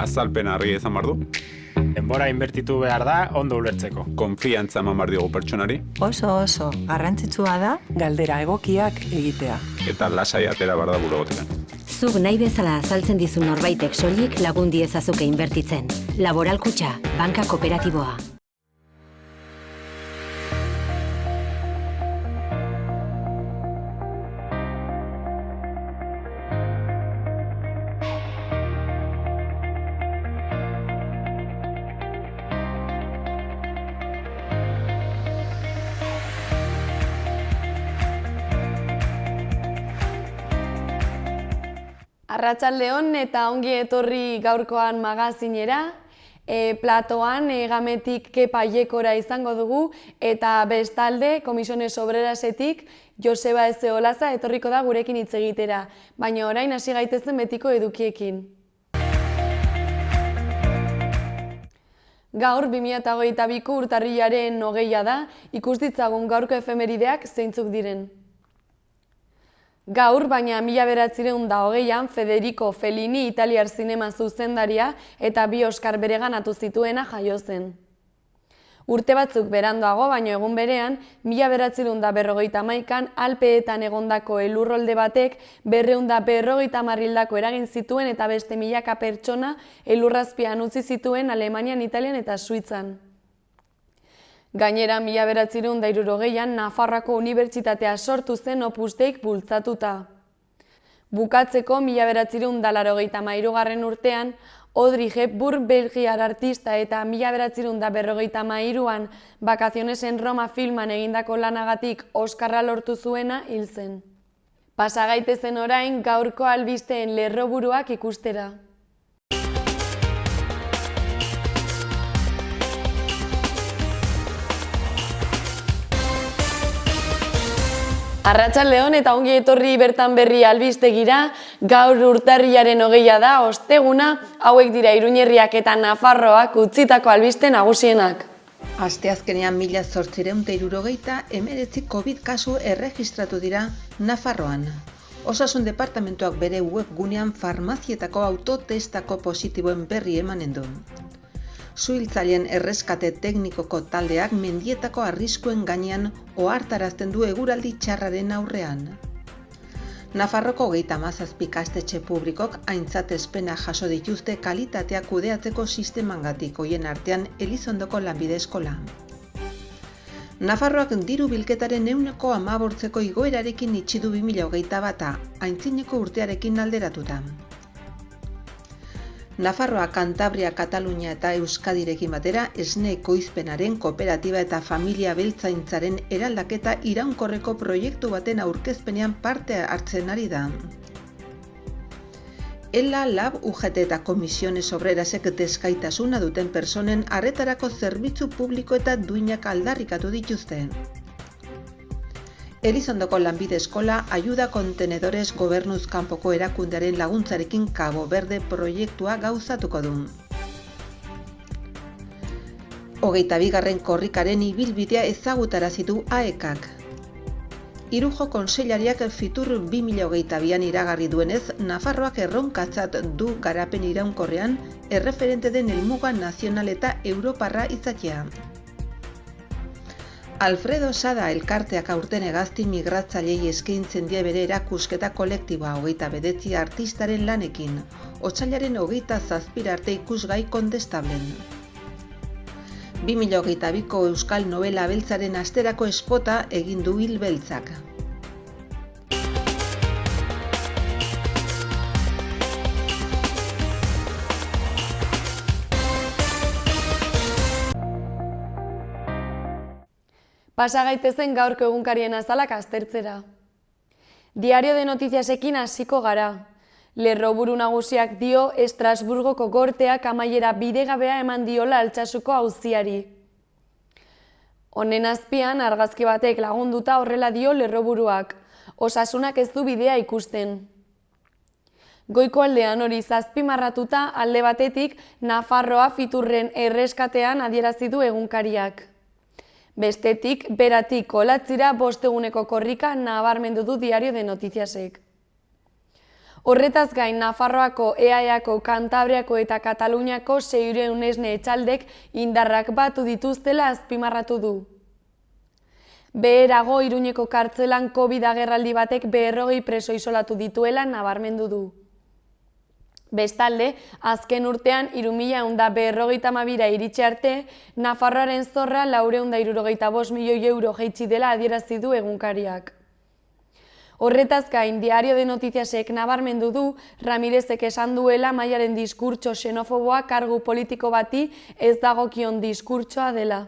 Azalpen argi izan behar du. Denbora inbertitu behar da ondo ulertzeko. Konfiantza eman behar diogu pertsonari. Oso, garrantzitsua da galdera egokiak egitea. Eta lasai atera behar da bulegotikan. Zuk nahi bezala azaltzen dizu norbaitek soilik lagundi ezazuke inbertitzen. Laboral Kutxa, banka kooperatiboa. Arratsaldeon eta ongi etorri gaurkoan magazinera. Platoan Gametik Kepa Aiekora izango dugu eta bestalde Comisiones Obrerasetik Joseba Ezeolaza etorriko da gurekin hitz egitera, baina orain hasi gaitezen betiko edukiekin. Gaur 2022ko urtarrilaren 20 da, ikus ditzagun gaurko efemerideak zeintzuk diren. Gaur, baina 1920an Federico Fellini italiar zinema zuzendaria eta 2 Oscar bereganatu zituena jaio zen. Urte batzuk beranduago, baina egun berean, 1951an Alpeetan egondako elurrolde batek 250 hildako eragin zituen eta beste milaka pertsona elurrazpian utzi zituen Alemanian, Italian eta Suitzan. Gainera, 1960an Nafarroako Unibertsitatea sortu zen Opus Deik bultzatuta. Bukatzeko, 1983 urtean, Audrey Hepburn belgiar artista eta 1953an Vacaciones en Roma filman egindako lanagatik Oskarra lortu zuena hil zen. Pasa gaitezen orain gaurko albisteen lerroburuak ikustera. Arratsaldeon eta ongi etorri bertan berri albistegira, gaur urtarrilaren 20 da, osteguna, hauek dira Iruñerriak eta Nafarroak utzitako albiste nagusienak. Asteazkenean 1869 COVID kasu erregistratu dira Nafarroan. Osasun departamentuak bere webgunean farmazietako autotestako positiboen berri emanen du. Suhiltzaileen erreskate teknikoko taldeak mendietako arriskuen gainean ohartarazten du eguraldi txarraren aurrean. Nafarroko 37 ikastetxe publikok aintzatespena jaso dituzte kalitatea kudeatzeko sistemangatik, hoien artean Elizondoko lanbide eskola. Nafarroak diru bilketaren 18% igoerarekin itxi du 2021, aintzineko urtearekin alderatuta. Nafarroa, Kantabria, Katalunia eta Euskadirekin batera esne ekoizpenaren kooperatiba eta familia beltzaintzaren eraldaketa iraunkorreko proiektu baten aurkezpenean parte hartzen ari da. ELA, LAB, UGT eta Comisiones Obrerasek deskaitasuna duten personen arretarako zerbitzu publiko eta duinak aldarrikatu dituzte. Elizondoko lanbide eskola Ayuda Contenedores gobernuz kanpoko erakundearen laguntzarekin Cabo Verde proiektua gauzatuko du. 22. korrikaren ibilbidea ezagutarazi du AEKak. Irujo kontseilariak Fitur 2022an iragarri duenez, Nafarroak erronkatzat du garapen iraunkorrean erreferente den helmuga nazional eta europarra izatea. Alfredo Sada elkarteak aurten hegazti migratzailei eskaintzen die bere erakusketa kolektiboa 29 artistaren lanekin, otsailaren 27 arte ikusgai kondestablen. 2022ko Euskal Nobela beltzaren asterako espota egin du hil beltzak. Pasa gaitezen gaurko egunkarien azalak aztertzera. Diario de Noticiasekin hasiko gara. Lerroburu nagusiak dio Estrasburgoko gorteak amaiera bidegabea eman diola Altsasuko auziari. Honen azpian argazki batek lagunduta horrela dio lerroburuak. Osasunak ez du bidea ikusten. Goiko aldean hori azpimarratuta alde batetik Nafarroa Fiturren erreskatean adierazi du egunkariak. Bestetik, beratik Olatzira 5 eguneko korrika nabarmendu du Diario de Noticiasek. Horretaz gain, Nafarroako, EAEako, Kantabriako eta Kataluniako 600 esne etxaldek indarrak batu dituztela azpimarratu du. Beherago, Iruñeko kartzelan COVID agerraldi batek 40 preso isolatu dituela nabarmendu du. Bestalde, azken urtean 3.152 iritsi arte, Nafarroaren zorra 465 milioi euro jaitsi dela adierazi du egunkariak. Horretaz gain, Diario de Noticiasek nabarmendu du Ramirezek esan duela Maiaren diskurtso xenofoboa kargu politiko bati ez dagokion diskurtsoa dela.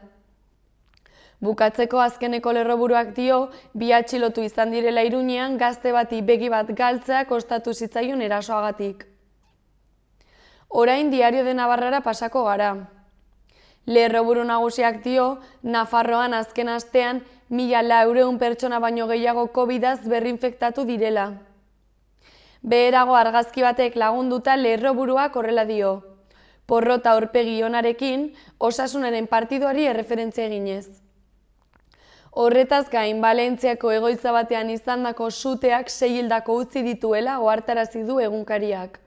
Bukatzeko azkeneko lerroburuak dio, 2 atxilotu izan direla Iruñean gazte bati begi bat galtzea kostatu zitzaion erasoagatik. Orain Diario de Navarrara pasako gara. Lerroburu nagusiak dio, Nafarroan azken astean 1.400 pertsona baino gehiago COVID-az berrinfektatu direla. Beherago argazki batek lagunduta lerroburuak horrela dio. Porrota aurpegi onarekin, Osasunaren partiduari erreferentzia eginez. Horretaz gain, Valentziako egoitza batean izandako suteak 6 hildako utzi dituela ohartarazi du egunkariak.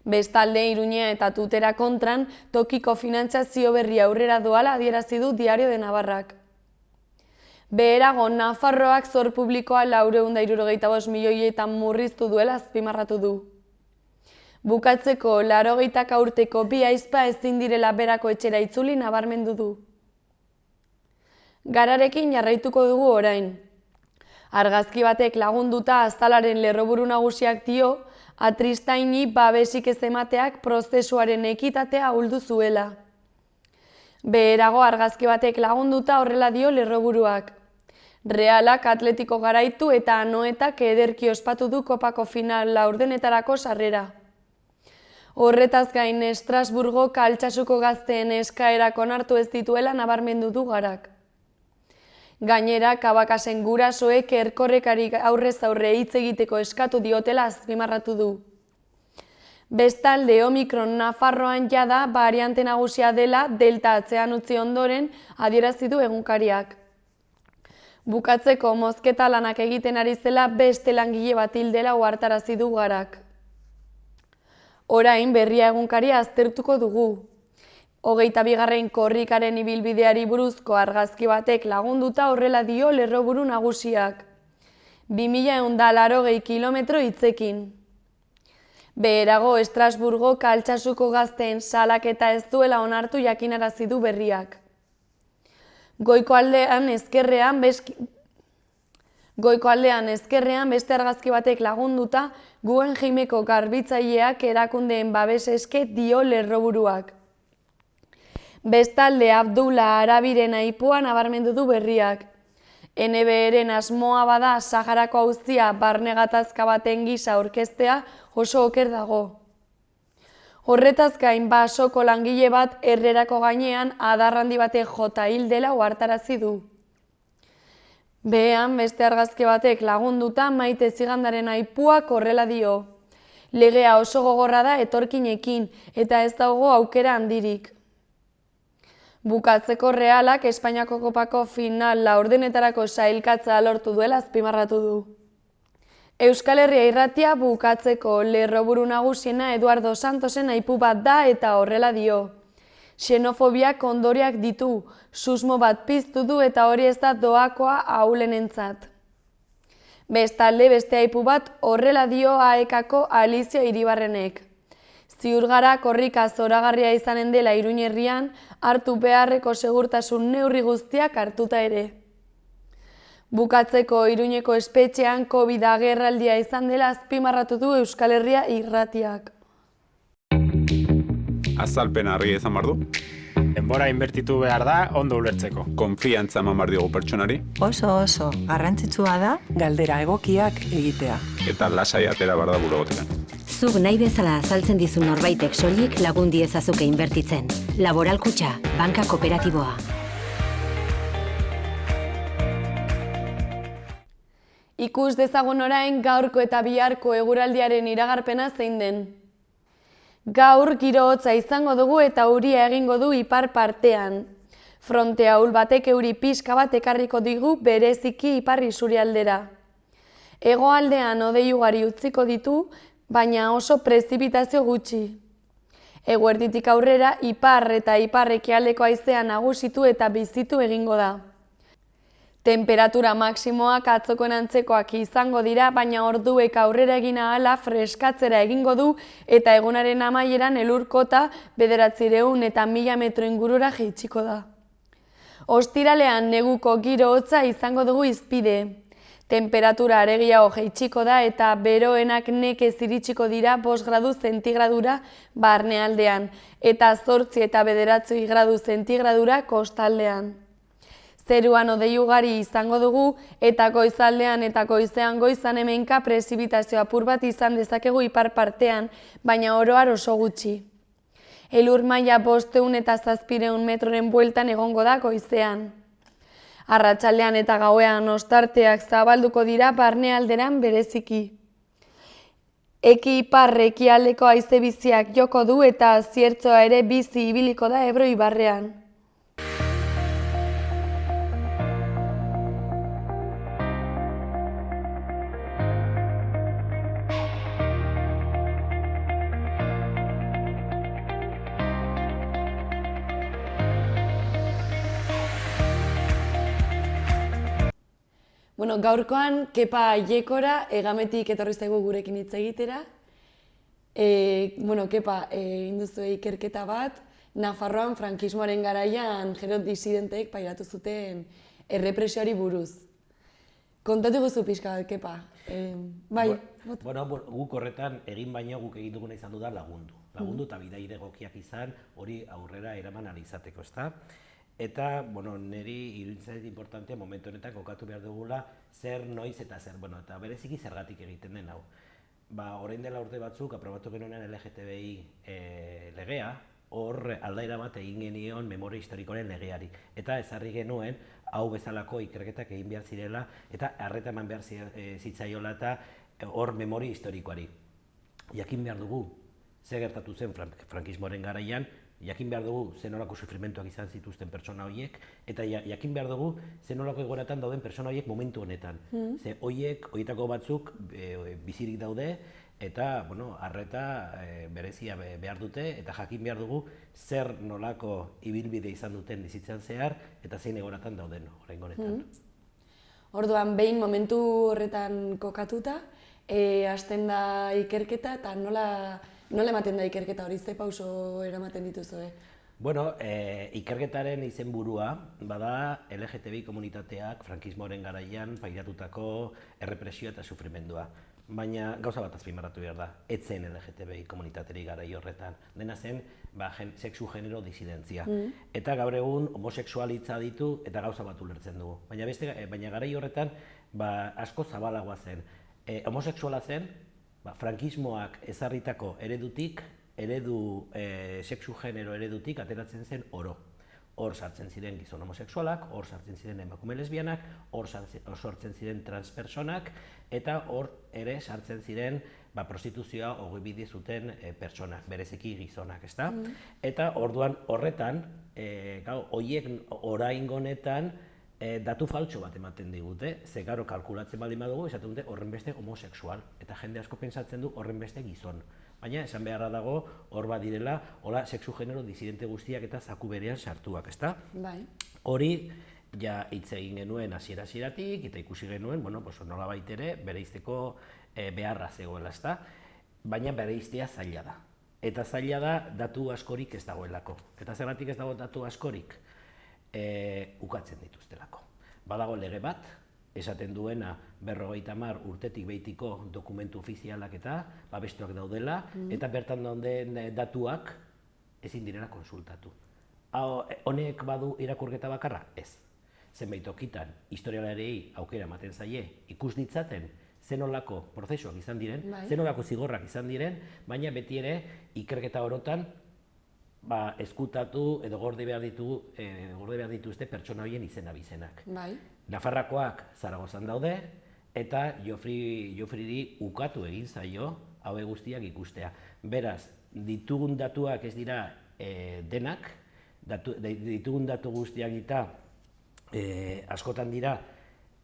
Bestalde, Iruñea eta Tutera kontran, tokiko finantzazio berri aurrera doala adierazi du Diario de Navarrak. Beherago, Nafarroak zor publikoa 465 milioietan murriztu duela azpimarratu du. Bukatzeko, 80 urteko 2 ahizpa ezin direla berako etxera itzuli nabarmendu du. Gararekin jarraituko dugu orain. Argazki batek lagunduta Aztalaren lerroburu nagusiak dio, Atristaini babesik ez emateak prozesuaren ekitatea ahuldu zuela. Beherago argazki batek lagunduta horrela dio lerroburuak. Realak Atletiko garaitu eta Anoetak ederki ospatu du kopako final laurdenetarako sarrera. Horretaz gain Estrasburgo Altsasuko gazteen eskaerak onartu ez dituela nabarmendu du Garak. Gainera, Kabakasen gurasoek erkorrekari aurrez aurre hitz egiteko eskatu diotela azpimarratu du. Bestalde, Omikron Nafarroan jada variante nagusia dela Delta atzean utzi ondoren adierazi du egunkariak. Bukatzeko mozketa lanak egiten ari zela beste langile bat hil dela ohartarazi du Garak. Orain berria egunkaria aztertuko dugu. 22. korrikaren ibilbideari buruzko argazki batek lagunduta horrela dio lerroburu nagusiak. 2180 kilometro hitzekin. Beherago, Estrasburgo Altsasuko gazteen salaketa ez duela onartu jakinarazi du berriak. Goiko aldean ezkerrean beste argazki batek lagunduta Guggenheimeko garbitzaileak erakundeen babes eske dio lerroburuak. Bestalde, Abdullah Arabiren aipua nabarmendu du berriak. NBR-en asmoa bada Saharako auzia barne gatazka baten gisa aurkeztea oso oker dago. Horretaz gain basoko langile bat Herrerako gainean adar handi batek jota hil dela ohartarazi du. Behean beste argazki batek lagunduta Maite Zigandaren aipuak horrela dio. Legea oso gogorra da etorkinekin eta ez dago aukera handirik. Bukatzeko Realak Espainiako kopako final laurdenetarako sailkatza lortu duela azpimarratu du. Euskal Herria Irratia bukatzeko lerroburu nagusiena Eduardo Santosen aipu bat da eta horrela dio. Xenofobiak ondoriak ditu, susmo bat piztu du eta hori ez da doakoa ahulenentzat. Bestalde beste aipu bat horrela dio AEKako Alizio Iribarrenek. Ziur gara korrika zoragarria izanen dela Iruñerrian, hartu beharreko segurtasun neurri guztiak hartuta ere. Bukatzeko Iruñeko espetxean COVID agerraldia izan dela azpimarratu du Euskal Herria Irratiak. Azalpen argi izan behar du? Denbora inbertitu behar da ondo ulertzeko. Konfiantza eman behar diogu pertsonari? Oso, garrantzitsua da Galdera egokiak egitea. Eta lasai atera behar da bulegotikan. Zuk nahi bezala azaltzen dizu norbaitek soilik lagun diezazuke inbertitzen. Laboral Kutxa, banka kooperatiboa. Ikus dezagun orain gaurko eta biharko eguraldiaren iragarpena zein den. Gaur giro hotza izango dugu eta euria egingo du ipar partean. Fronte ahul batek euri pixka bat ekarriko digu bereziki ipar isurialdera. Hegoaldean hodei ugari utziko ditu, baina oso prezipitazio gutxi. Eguerditik aurrera ipar eta ipar-ekialdeko haizea nagusitu eta bizitu egingo da. Temperatura maksimoak atzokoen antzekoak izango dira, baina orduek aurrera egin ahala freskatzera egingo du eta egunaren amaieran elur-kota 900 eta 1000 metro ingurura jaitsiko da. Ostiralean neguko giro hotza izango dugu hizpide. Temperatura aregiago jaitsiko da eta beroenak nekez iritsiko dira 5 gradu zentigradura barnealdean eta 8 eta 9 gradu zentigradura kostaldean. Zeruan hodei ugari izango dugu eta goizaldean eta goizan hemenka prezipitazio apur bat izan dezakegu ipar partean, baina oro har oso gutxi. Elur maila 500 eta 700 metroren bueltan egongo da goizean. Arratsaldean eta gauean ostarteak zabalduko dira barnealderan bereziki. Ipar-ekialdeko haize biziak joko du eta ziertzoa ere bizi ibiliko da Ebro ibarrean. Gaurkoan, Kepa Aiekora, Egametik etorri zaigu gurekin hitz egitera. Kepa, egin duzu ikerketa bat, Nafarroan frankismoaren garaian gero disidenteek pairatu zuten errepresioari buruz. Kontatu guzu pixka bat, Kepa. Bai. Guk horretan egin baino guk egin duguna izan du da lagundu. Lagundu eta bidaire egokiak izan hori aurrera eraman ahal izateko, ezta? Eta, niri iruditzen importantea momentu honetan kokatu behar dugula zer, noiz eta zer, eta bereziki zergatik egiten den hau. Orain dela urte batzuk, aprobatu genuenean LGTBI legea, hor aldaera bat egin genion memoria historikoaren legeari. Eta ezarri genuen, hau bezalako ikerketak egin behar zirela, eta arreta eman behar zitzaiola eta hor memoria historikoari. Jakin behar dugu, zer gertatu zen frankismoaren garaian, jakin behar dugu zenolako sufrimentuak izan zituzten pertsona horiek, eta jakin behar dugu zenolako egoeratan dauden pertsona horiek momentu honetan. Ze horietako batzuk bizirik daude, eta arreta berezia behar dute, eta jakin behar dugu zer nolako ibilbide izan duten bizitzan zehar, eta zein egoeratan dauden oraingo honetan. Orduan, behin momentu horretan kokatuta, hasten da ikerketa, eta nola ematen da ikerketa hori, ze pauso eramaten dituzu? Ikerketaren izenburua bada LGTBI komunitateak frankismoaren garaian pairatutako errepresioa eta sufrimendua. Baina gauza bat azpimarratu behar da, ez zen LGTBI komunitateri garai horretan. Dena zen sexu-genero disidentzia. Eta gaur egun homosexualitza ditu eta gauza bat ulertzen dugu. Baina garai horretan asko zabalagoa zen. Homosexuala zen, frankismoak ezarritako eredutik, sexu-genero eredutik ateratzen zen oro. Hor sartzen ziren gizon homosexualak, hor sartzen ziren emakume lesbianak, hor sartzen ziren transpersonak, eta hor ere sartzen ziren prostituzioa ogibide zuten pertsonak, bereziki gizonak, ezta? Eta orduan horretan, horiek oraingo honetan datu faltso bat ematen digute, ze gero kalkulatzen baldin badugu, esaten dute horren beste homosexual, eta jende asko pentsatzen du horren beste gizon. Baina esan beharra dago hor bat direla, hola sexu-genero disidente guztiak eta zaku berean sartuak, ezta? Bai. Hori, ja hitz egin genuen hasiera-hasieratik, eta ikusi genuen, nolabait ere, bereizteko beharra zegoela, ezta? Baina bereiztea zaila da. Eta zaila da datu askorik ez dagoelako. Eta zergatik ez dago datu askorik? Ukatzen dituztelako. Badago lege bat, esaten duena 50 urtetik behitiko dokumentu ofizialak eta babestuak daudela, eta bertan dauden datuak ezin direla konsultatu. Honek badu irakurketa bakarra? Ez. Zenbait tokitan historialarei aukera ematen zaie ikus ditzaten zenolako prozesuak izan diren, zenolako zigorrak izan diren, baina beti ere ikerketa orotan eskutatu edo gorde behar dituzte pertsona horien izena-bizenak. Nafarrakoak Zaragozan daude, eta Jofriri ukatu egin zaio haue guztiak ikustea. Beraz, ditugun datuak ez dira denak, ditugun datu guztiak eta askotan dira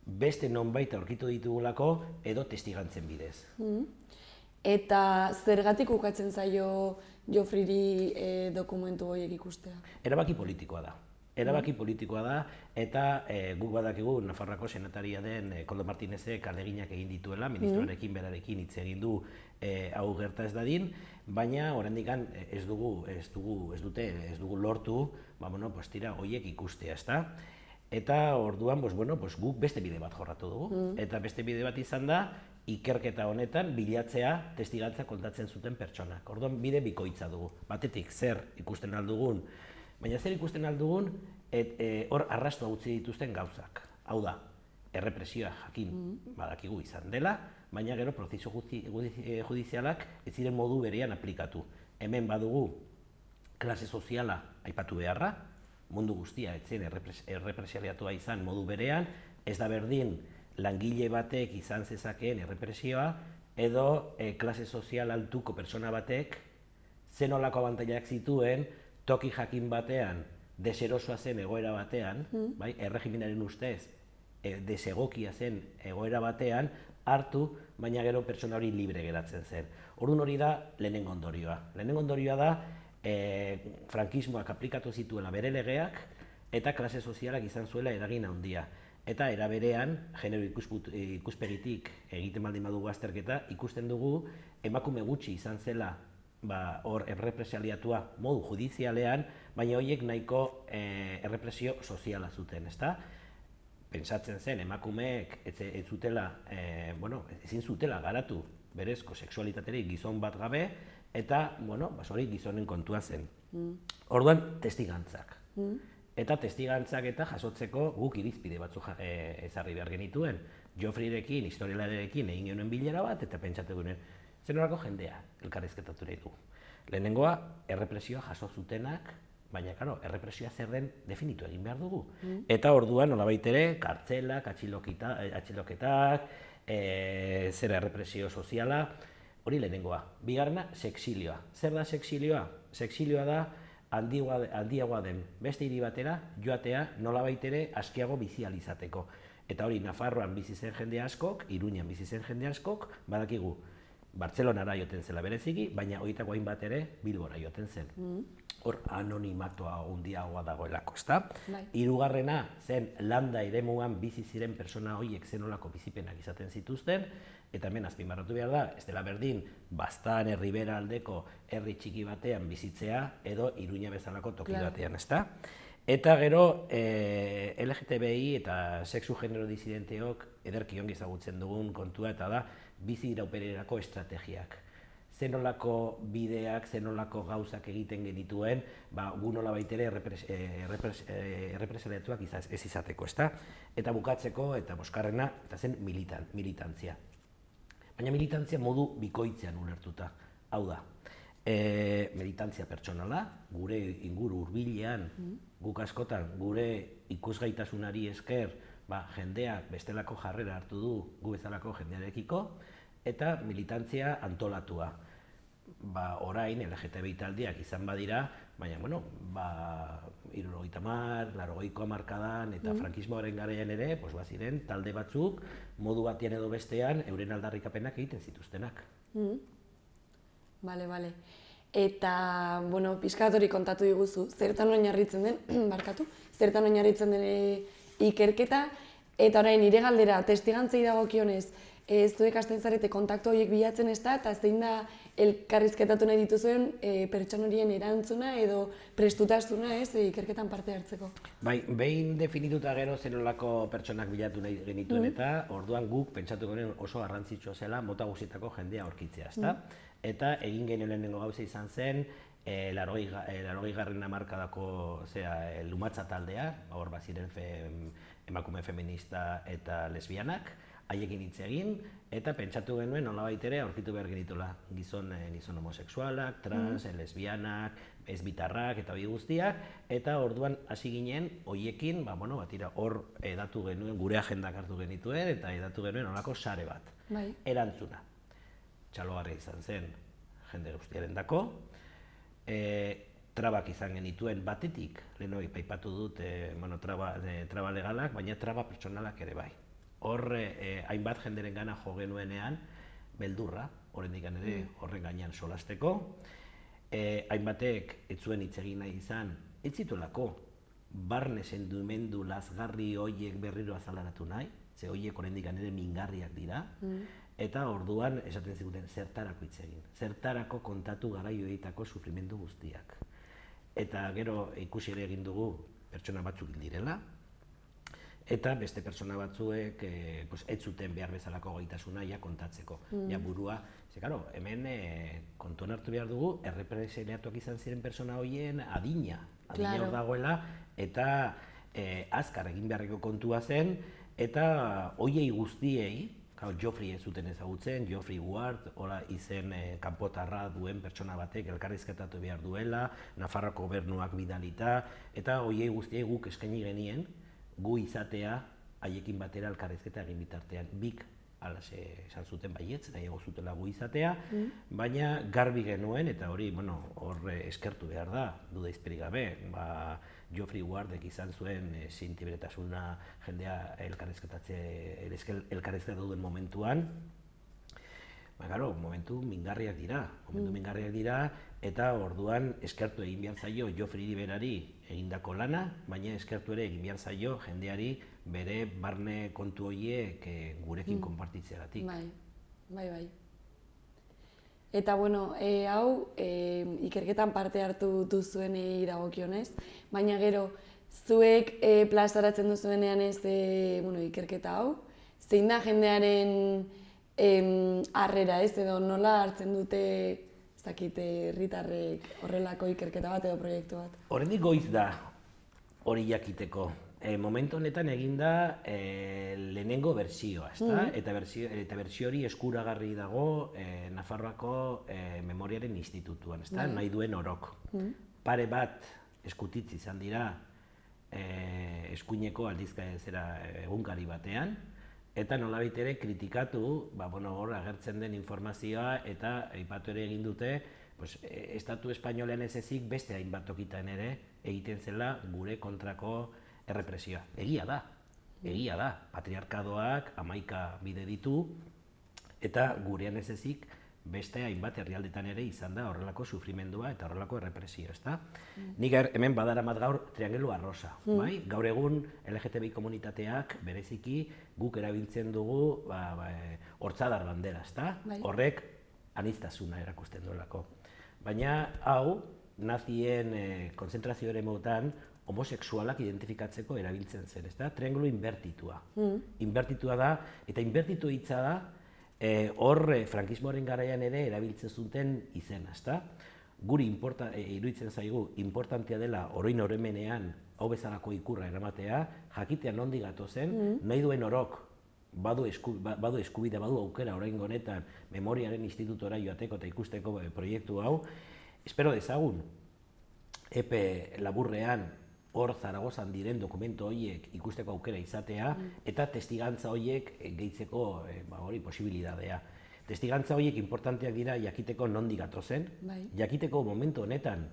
beste nonbait aurkitu ditugulako edo testigantzen bidez. Eta zergatik ukatzen zaio Jofriri dokumentu horiek ikustea? Erabaki politikoa da. Erabaki politikoa da, eta guk badakigu Nafarroako senataria den Koldo Martinezek aleginak egin dituela, ministroarekin berarekin hitz egin du hau gerta ez dadin, baina oraindik ez dugu lortu, tira horiek ikustea, ezta? Eta orduan, guk beste bide bat jorratu dugu, eta beste bide bat izan da, ikerketa honetan bilatzea testigantza kontatzen zuten pertsonak. Orduan bide bikoitza dugu. Batetik zer ikusten aldugun, baina zer ikusten aldugun hor arrastoa utzi dituzten gauzak. Hau da, errepresioa jakin badakigu izan dela, baina gero prozesu judizialak ez ziren modu berean aplikatu. Hemen badugu klase soziala aipatu beharra, mundu guztia ez zen errepresialiatua izan modu berean, ez da berdin langile batek izan zezakeen errepresioa, edo klase sozial altuko pertsona batek zenolako abantailak zituen toki jakin batean, deserosoa zen egoera batean, erregimenaren ustez, desegokia zen egoera batean, hartu, baina gero pertsona hori libre geratzen zen. Orduan hori da lehenengo ondorioa. Lehenengo ondorioa da frankismoak aplikatu zituela bere legeak eta klase sozialak izan zuela eragin handia. Eta era berean, genero ikuspegitik egiten baldin badugu azterketa, ikusten dugu emakume gutxi izan zela hor errepresialiatua modu judizialean, baina horiek nahiko errepresio soziala zuten, ezta? Pentsatzen zen, emakumeek ezin zutela garatu berezko sexualitaterik gizon bat gabe, eta hori gizonen kontua zen. Orduan, testigantzak. Eta testigantzak eta jasotzeko guk irizpide batzuk ezarri behar genituen. Jofrirekin, historialarekin egin genuen bilera bat, eta pentsatu genuen, zer norako jendea elkarrizketatu nahi du. Lehenengoa, errepresioa jaso zutenak, baina, errepresioa zer den definitu egin behar dugu. Eta orduan, nolabait ere, kartzelak, atxiloketak, zera errepresio soziala, hori lehenengoa. Bigarrena, sexilioa. Zer da sexilioa? Sexilioa da handiagoa den beste hiri batera joatea nolabait ere askiago bizi ahal izateko. Eta hori Nafarroan bizi zen jende askok, Iruñan bizi zen jende askok, badakigu Bartzelonara joten zela bereziki, baina horietako hainbat ere Bilbora joten zen. Hor anonimatoa handiagoa dagoelako, ezta? Hirugarrena zen landa eremuan bizi ziren pertsona horiek zenolako bizipenak izaten zituzten, eta hemen azpimarratu behar da, ez dela berdin, Baztan Erribera aldeko herri txiki batean bizitzea, edo Iruña bezalako toki batean, ezta? Eta gero, LGTBI eta sexu genero disidenteok ederki ongi ezagutzen dugun kontua, eta da, bizi iraupererako estrategiak. Zenolako bideak, zenolako gauzak egiten genituen, gu nolabait ere errepresaliatuak ez izateko, ezta? Eta bukatzeko, eta bosgarrena, eta zen militantzia. Baina militantzia modu bikoitzean ulertuta. Hau da, militantzia pertsonala, gure inguru hurbilean, guk askotan, gure ikusgaitasunari esker, jendeak bestelako jarrera hartu du gu bezalako jendearekiko, eta militantzia antolatua. Orain, LGTBI taldeak izan badira, baina, 70, 80ko hamarkadan eta frankismoaren garaian ere, baziren talde batzuk, modu batean edo bestean, euren aldarrikapenak egiten zituztenak. Bale. Eta, pixkat hori kontatu diguzu, zertan oinarritzen den, zertan oinarritzen den ikerketa, eta orain nire galdera, testigantzei dagokionez, zuek hasten zarete kontaktu horiek bilatzen ez da, eta zein da elkarrizketatu nahi dituzuen pertson horien erantzuna edo prestutasuna ikerketan parte hartzeko? Behin definituta gero zenolako pertsonak bilatu nahi genituen eta orduan guk pentsatu genuen oso garrantzitsua zela mota guztietako jendea aurkitzea, ezta? Eta egin genuen lehenengo gauza izan zen, 80. hamarkadako lumatza taldea, hor baziren emakume feminista eta lesbianak, haiekin hitz egin, eta pentsatu genuen nolabait ere aurkitu behar genituela gizon homosexualak, trans, lesbianak, ezbitarrak eta hori guztiak, eta orduan hasi ginen hoiekin, hor edatu genuen, gure agendak hartu genituen, eta edatu genuen olako sare bat. Erantzuna. Txalogarria izan zen jende guztiaren dako, trabak izan genituen batetik, lehen hori paipatu dut traba legalak, baina traba pertsonalak ere bai. hor hainbat jenderen gana jo genuenean, beldurra, oraindik ere horren gainean solasteko, hainbatek ez zuen hitz egin nahi izan, ez zituelako barne sentimendu lazgarri horiek berriro azalaratu nahi, ze horiek oraindik ere mingarriak dira, eta orduan esaten ziguten zertarako hitz egin, zertarako kontatu garaioetako sufrimendu guztiak. Eta gero ikusi ere egin dugu pertsona batzuk hil direla, eta beste pertsona batzuek ez zuten behar bezalako gaitasuna kontatzeko. Burua, hemen kontuan hartu behar dugu, errepresaliatuak izan ziren pertsona horien adina hor dagoela, eta azkar egin beharreko kontua zen, eta horiei guztiei, Geoffrey ez zuten ezagutzen, Geoffrey Ward, izen kanpotarra duen pertsona batek elkarrizketatu behar duela, Nafarroako gobernuak bidalita, eta horiei guztiei guk eskaini genien, gu izatea haiekin batera elkarrizketa egin bitartean. Bik alaxe esan zuten baietz, nahiago zutela gu izatea, baina garbi genuen, eta hori hor eskertu behar da, duda izperik gabe, Geoffrey Wardek izan zuen sentiberetasuna jendea elkarrizketa duen momentuan, momentu mingarriak dira, eta orduan eskertu egin behar zaio Geoffrey berari egindako lana, baina eskertu ere egin behar zaio jendeari bere barne kontu horiek gurekin konpartitzeagatik. Bai. Eta hau ikerketan parte hartu duzuenei dagokionez, baina gero zuek plazaratzen duzuenean ez ikerketa hau, zein da jendearen harrera ez edo nola hartzen dute herritarrek horrelako ikerketa bat edo proiektu bat? Oraindik goiz da hori jakiteko. Momentu honetan egin da lehenengo bertsioa, eta bertsio hori eskuragarri dago Nafarroako Memoriaren Institutuan, nahi duen orok. Pare bat eskutitz izan dira eskuineko aldizkari egunkari batean, eta nolabait ere kritikatu, hor agertzen den informazioa, eta aipatu ere egin dute, Estatu Espainolean ez ezik beste hainbat tokitan ere egiten zela gure kontrako errepresioa. Egia da, patriarkadoak 11 bide ditu, eta gurean ez ezik beste hainbat herrialdetan ere izan da horrelako sufrimendua eta horrelako errepresioa, ezta? Nik hemen badaramat gaur triangelu arrosa, bai? Gaur egun LGTBI komunitateak bereziki guk erabiltzen dugu hortzadar bandera, ezta? Horrek aniztasuna erakusten duelako. Baina hau, nazien konzentrazio eremuetan homosexualak identifikatzeko erabiltzen zen, ezta? Triangelu inbertitua. Inbertitua da, eta inbertitu hitza da, hor frankismoaren garaian ere erabiltzen zuten izena, ezta? Guri iruditzen zaigu importantea dela orain oroimenean hau bezalako ikurra eramatea, jakitea nondik gatozen, nahi duen orok badu eskubidea, badu aukera oraingo honetan Memoriaren Institutora joateko eta ikusteko proiektu hau. Espero dezagun, epe laburrean hor Zaragozan diren dokumentu horiek ikusteko aukera izatea, eta testigantza horiek gehitzeko posibilitatea. Testigantza horiek importanteak dira jakiteko nondik gatozen, jakiteko momentu honetan,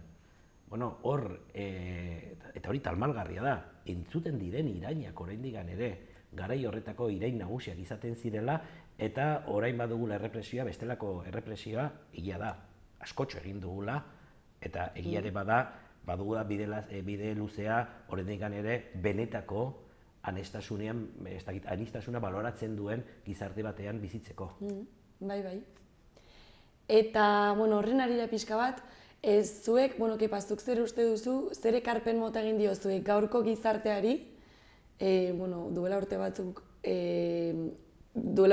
hor, eta hori talmalgarria da, entzuten diren irainak oraindik ere, garai horretako irain nagusiak izaten zirela, eta orain badugula errepresioa, bestelako errepresioa, egia da, askotxo egin dugula, eta egia ere badugula bide luzea oraindik ere benetako anistasuna baloratzen duen gizarte batean bizitzeko. Bai. Eta, horren arira pixka bat, zuek, kepaztuk zer uste duzu, zer ekarpen mota egin dio zuek gaurko gizarteari, duela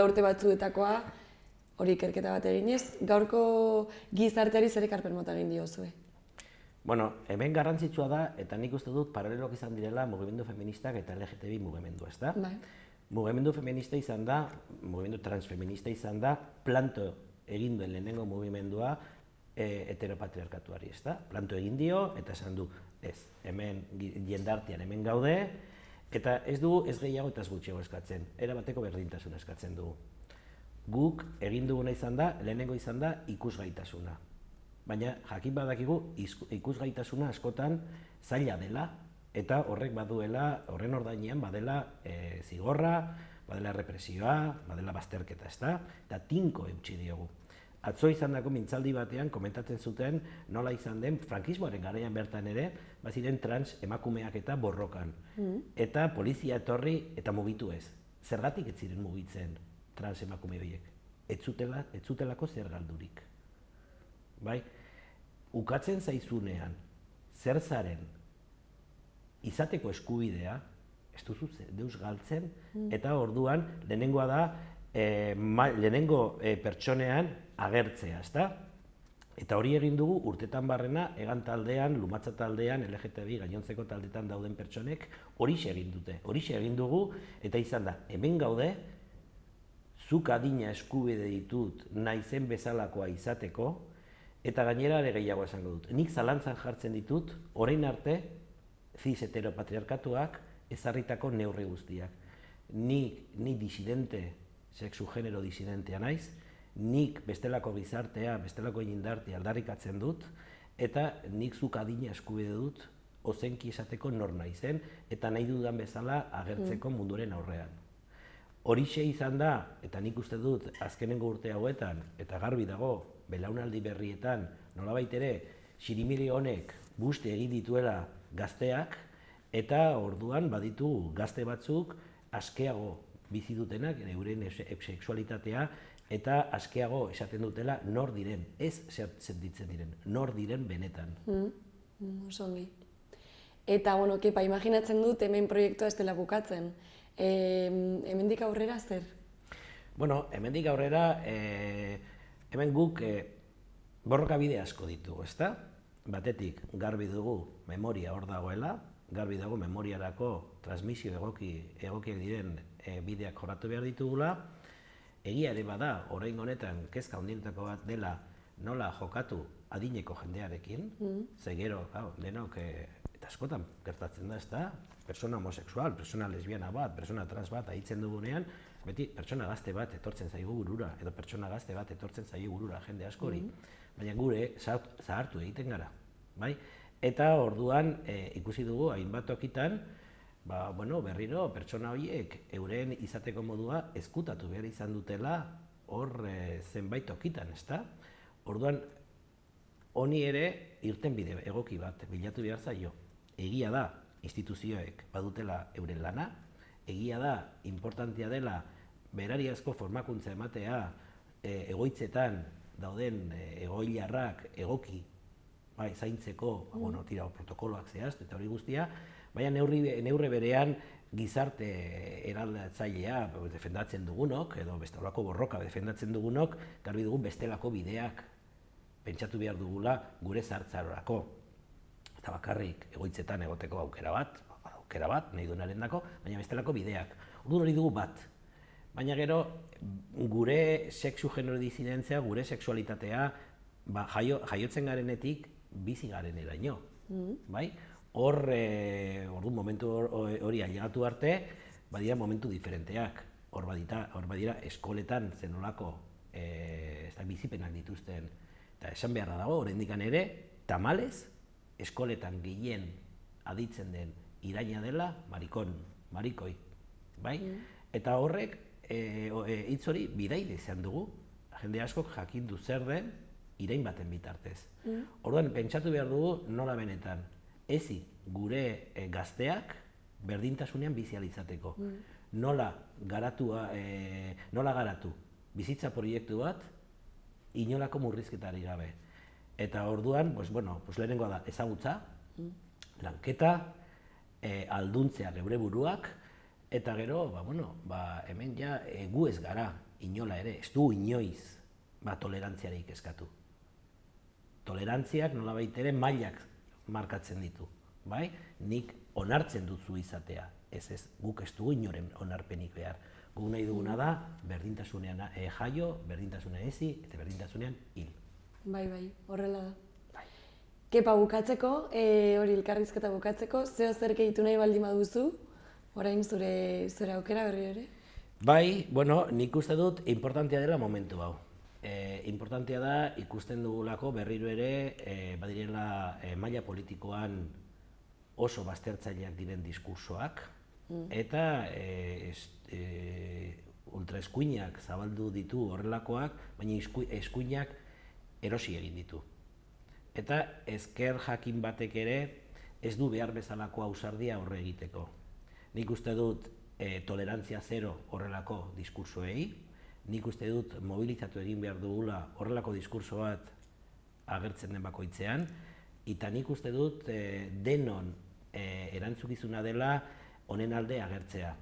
urte batzuetakoa, hori ikerketa bat eginez, gaurko gizarteari zer ekarpen mota egin dio zuek? Hemen garrantzitsua da, eta nik uste dut paralelok izan direla mugimendu feministak eta LGTBI mugimendua, ezta? Mugimendu feminista izan da, mugimendu transfeminista izan da, planto egin duen lehenengo mugimendua heteropatriarkatuari, ezta? Planto egin dio, eta esan du, ez, hemen jendartean hemen gaude, eta ez dugu ez gehiago eta ez gutxiago eskatzen, erabateko berdintasuna eskatzen dugu. Guk egin duguna izan da, lehenengo izan da ikusgaitasuna. Baina jakin badakigu ikusgaitasuna askotan zaila dela, eta horrek baduela, horren ordainean badela zigorra, badela represioa, badela bazterketa, ezta? Eta tinko eutsi diogu. Atzo izandako mintzaldi batean komentatzen zuten nola izan den frankismoaren garaian bertan ere, baziren trans emakumeak eta borrokan. Eta polizia etorri eta mugitu ez. Zergatik ez ziren mugitzen trans emakume horiek? Ez zutelako zer galdurik. Bai? Ukatzen zaizunean, zer zaren izateko eskubidea, ez duzu deus galtzen, eta orduan lehenengoa da, lehenengo pertsonean agertzea, ezta? Eta hori egin dugu urtetan barrena, egan taldean, lumatza taldean, LGTBI gainontzeko taldetan dauden pertsonek horixe egin dute. Horixe egin dugu, eta izan da, hemen gaude, zuk adina eskubide ditut naizen bezalakoa izateko, eta gainera ere gehiago esango dut. Nik zalantzan jartzen ditut, orain arte, cis heteropatriarkatuak ezarritako neurri guztiak. Ni disidente, sexu genero disidentea naiz, nik bestelako gizartea, bestelako indartea aldarrikatzen dut, eta nik zuk adina eskubide dut ozenki esateko nor naizen, eta nahi dudan bezala agertzeko munduren aurrean. Horixe izan da, eta nik uste dut azkenengo urte hauetan, eta garbi dago, belaunaldi berrietan, nolabait ere, sirimiri honek busti egin dituela gazteak, eta orduan baditu gazte batzuk askeago bizi dutenak, euren sexualitatea, eta askeago esaten dutela nor diren, ez sentitzen diren, nor diren benetan. Osongi. Eta, bueno, Kepa, imaginatzen dut hemen proiektua ez dela bukatzen. Hemendik aurrera zer? Bueno, hemendik aurrera, hemen guk borroka bide asko ditugu, ezta? Batetik, garbi dugu memoria hor dagoela, garbi dago memoriarako transmisio egokiak diren bideak jorratu behar ditugula. Egia ere bada, orain honetan, kezka handienetako bat dela nola jokatu adineko jendearekin, ze gero, denok, eta askotan gertatzen da, ezta? Persona homosexual, persona lesbiana bat, persona trans bat ahitzen dugunean, beti pertsona gazte bat etortzen zaigu burura, edo pertsona gazte bat etortzen zaigu burura jende askori, baina gure zahartu egiten gara, bai? Eta orduan ikusi dugu hainbat tokitan, berriro pertsona horiek euren izateko modua ezkutatu behar izan dutela hor zenbait tokitan, ezta? Orduan, honi ere irtenbide egoki bat bilatu behar zaio. Egia da, instituzioek badutela euren lana, egia da, importantea dela, berariazko formakuntza ematea egoitzetan dauden egoilarrak egoki zaintzeko, protokoloak zehaztu eta hori guztia, baina neurri berean gizarte eraldatzailea defendatzen dugunok, edo bestelako borroka defendatzen dugunok, garbi dugun bestelako bideak pentsatu behar dugula gure zartzarorako. Eta bakarrik egoitzetan egoteko aukera bat, nahi duenaren dako, baina bestelako bideak. Orduan hori dugu bat. Baina gero, gure sexu genero disidentzia, gure sexualitatea, jaiotzen garenetik bizi garen eraino. Hor momentu hori ailegatu arte, badira momentu diferenteak. Hor badira eskoletan zenolako bizipenak dituzten. Eta esan beharra dago, oraindik ere, tamalez, eskoletan gehien aditzen den iraina dela marikoi. Eta horrek, hitz hori bidaide izan dugu, jende askok jakin du zer den irain baten bitartez. Orduan, pentsatu behar dugu nola benetan, ezi gure gazteak berdintasunean bizi ahal izateko. Nola garatu bizitza proiektu bat inolako murrizketari gabe. Eta orduan, lehenengoa da ezagutza, lanketa, alduntzea geure buruak, eta gero, hemen ja gu ez gara, inola ere, ez du inoiz tolerantziarik eskatu. Tolerantziak nolabait ere mailak markatzen ditu, bai? Nik onartzen duzu izatea, ez guk ez dugu inoren onarpenik behar. Guk nahi duguna da, berdintasunean jaio, berdintasunean ezi, eta berdintasunean hil. Bai, horrela da. Kepa, bukatzeko, hori elkarrizketa bukatzeko, zeo zer gehitu nahi baldin baduzu, orain zure aukera berri ere? Bai, nik uste dut importantea dela momentu hau. Importantea da ikusten dugulako berriro ere badirela maila politikoan oso baztertzaileak diren diskursoak, eta ultraeskuinak zabaldu ditu horrelakoak, baina eskuinak erosi egin ditu. Eta ezker jakin batek ere ez du behar bezalako ausardia horre egiteko. Nik uste dut tolerantzia zero horrelako diskursoei, nik uste dut mobilizatu egin behar dugula horrelako diskurso bat agertzen den bakoitzean, eta nik uste dut denon erantzukizuna dela honen alde agertzea.